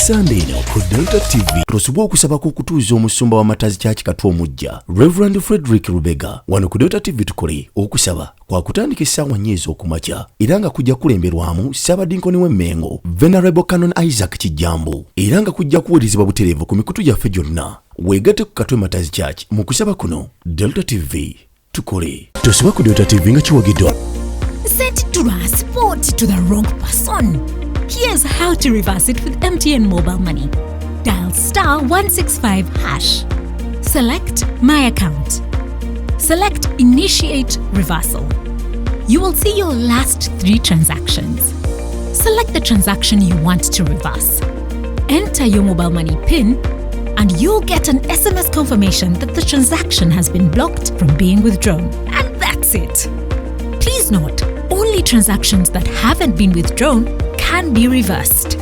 Sunday eno ku Delta TV tusobwa okusaba ku okutuuza omusumba wa matazi church Katwe omujja Rev.Fredrick Lubega wano ku Delta TV tukole okusaba kwa kutandika essaawa nyeezi okumakya era nga kujja kulemberwamu Ssaabadinkoni w'Emmengo Venerable Canon Isaac Kijambo era nga kujja kuweerezebwa butereevu ku mikutu gyaffe gyonna. Weegatte ku Katwe matazi church mu kusaba kuno. Delta TV tukole tusobwa ku Delta TV nga kiwagiddwa. Sent transport to the wrong person. Here's how to reverse it with MTN mobile money. Dial *165#. Select My Account. Select Initiate Reversal. You will see your last 3 transactions. Select the transaction you want to reverse. Enter your mobile money PIN and you'll get an SMS confirmation that the transaction has been blocked from being withdrawn. And that's it. Please note, only transactions that haven't been withdrawn can be reversed.